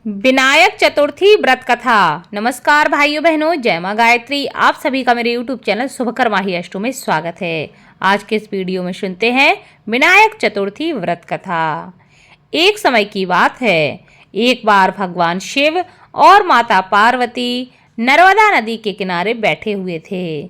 विनायक चतुर्थी व्रत कथा। नमस्कार भाइयों बहनों, जय मां गायत्री। आप सभी का मेरे YouTube चैनल शुभकर्मा ही अष्टो में स्वागत है। आज के इस वीडियो में सुनते हैं विनायक चतुर्थी व्रत कथा। एक समय की बात है, एक बार भगवान शिव और माता पार्वती नर्मदा नदी के किनारे बैठे हुए थे।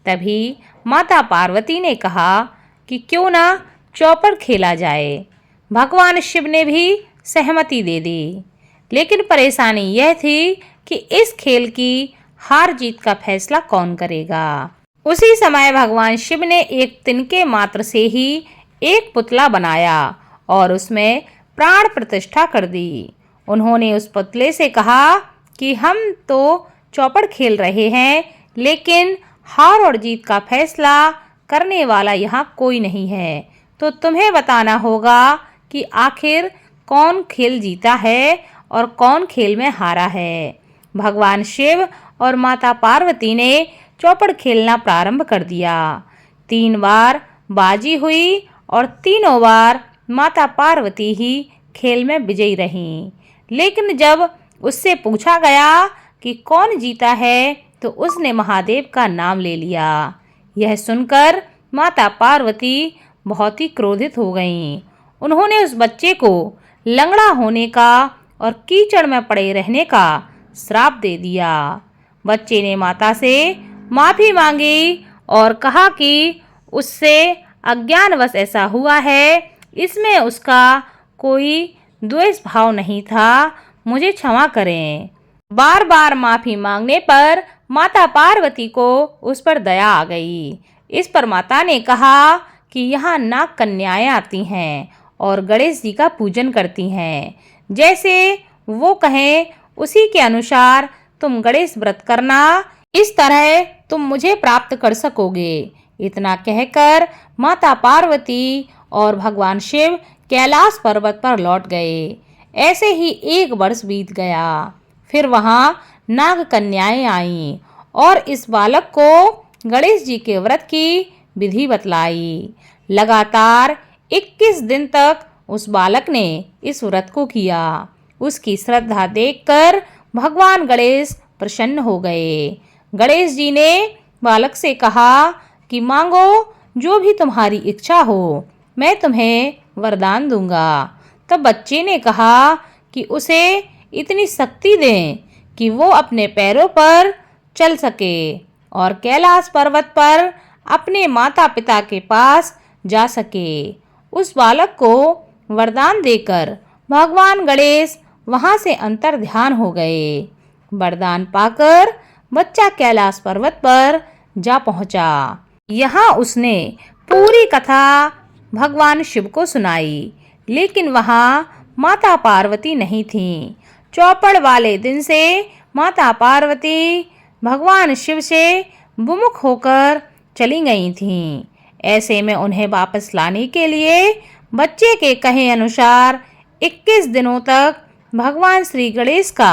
तभी माता पार्वती ने कहा कि क्यों ना चौपड़ खेला जाए। भगवान शिव ने भी सहमति दे दी, लेकिन परेशानी यह थी कि इस खेल की हार जीत का फैसला कौन करेगा। उसी समय भगवान शिव ने एक तिनके मात्र से ही एक पुतला बनाया और उसमें प्राण प्रतिष्ठा कर दी। उन्होंने उस पुतले से कहा कि हम तो चौपड़ खेल रहे हैं, लेकिन हार और जीत का फैसला करने वाला यहाँ कोई नहीं है, तो तुम्हें बताना होगा कि आखिर कौन खेल जीता है और कौन खेल में हारा है। भगवान शिव और माता पार्वती ने चौपड़ खेलना प्रारंभ कर दिया। 3 बार बाजी हुई और तीनों बार माता पार्वती ही खेल में विजयी रहीं। लेकिन जब उससे पूछा गया कि कौन जीता है, तो उसने महादेव का नाम ले लिया। यह सुनकर माता पार्वती बहुत ही क्रोधित हो गईं। उन्होंने उस बच्चे को लंगड़ा होने का और कीचड़ में पड़े रहने का श्राप दे दिया। बच्चे ने माता से माफी मांगी और कहा कि उससे अज्ञानवश ऐसा हुआ है, इसमें उसका कोई द्वेष भाव नहीं था, मुझे क्षमा करें। बार बार माफी मांगने पर माता पार्वती को उस पर दया आ गई। इस पर माता ने कहा कि यहाँ नाग कन्याएं आती हैं और गणेश जी का पूजन करती हैं। जैसे वो कहें उसी के अनुसार तुम गणेश व्रत करना, इस तरह तुम मुझे प्राप्त कर सकोगे। इतना कहकर माता पार्वती और भगवान शिव कैलाश पर्वत पर लौट गए। ऐसे ही 1 वर्ष बीत गया। फिर वहाँ नाग कन्याएं आईं और इस बालक को गणेश जी के व्रत की विधि बतलाई। लगातार 21 दिन तक उस बालक ने इस व्रत को किया। उसकी श्रद्धा देखकर भगवान गणेश प्रसन्न हो गए। गणेश जी ने बालक से कहा कि मांगो जो भी तुम्हारी इच्छा हो, मैं तुम्हें वरदान दूंगा। तब बच्चे ने कहा कि उसे इतनी शक्ति दें कि वो अपने पैरों पर चल सके और कैलाश पर्वत पर अपने माता पिता के पास जा सके। उस बालक को वरदान देकर भगवान गणेश वहां से अंतर ध्यान हो गए। वरदान पाकर बच्चा कैलाश पर्वत पर जा पहुंचा। यहाँ उसने पूरी कथा भगवान शिव को सुनाई, लेकिन वहाँ माता पार्वती नहीं थी। चौपड़ वाले दिन से माता पार्वती भगवान शिव से विमुख होकर चली गई थीं। ऐसे में उन्हें वापस लाने के लिए बच्चे के कहे अनुसार 21 दिनों तक भगवान श्री गणेश का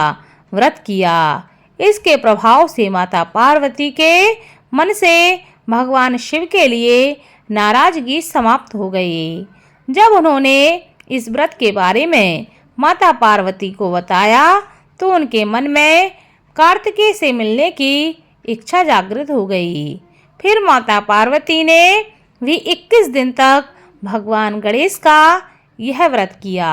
व्रत किया। इसके प्रभाव से माता पार्वती के मन से भगवान शिव के लिए नाराजगी समाप्त हो गई। जब उन्होंने इस व्रत के बारे में माता पार्वती को बताया, तो उनके मन में कार्तिकेय से मिलने की इच्छा जागृत हो गई। फिर माता पार्वती ने भी 21 दिन तक भगवान गणेश का यह व्रत किया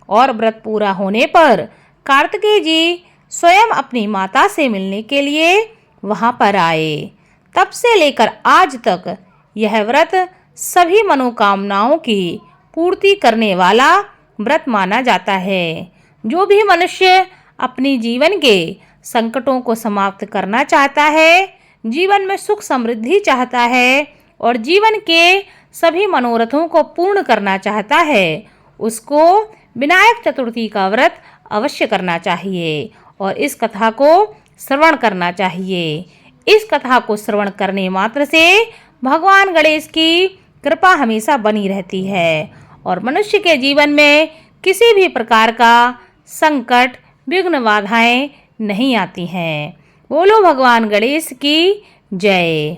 और व्रत पूरा होने पर कार्तिकेय जी स्वयं अपनी माता से मिलने के लिए वहां पर आए। तब से लेकर आज तक यह व्रत सभी मनोकामनाओं की पूर्ति करने वाला व्रत माना जाता है। जो भी मनुष्य अपनी जीवन के संकटों को समाप्त करना चाहता है, जीवन में सुख समृद्धि चाहता है और जीवन के सभी मनोरथों को पूर्ण करना चाहता है, उसको विनायक चतुर्थी का व्रत अवश्य करना चाहिए और इस कथा को श्रवण करना चाहिए। इस कथा को श्रवण करने मात्र से भगवान गणेश की कृपा हमेशा बनी रहती है और मनुष्य के जीवन में किसी भी प्रकार का संकट, विघ्न, बाधाएं नहीं आती हैं। बोलो भगवान गणेश की जय।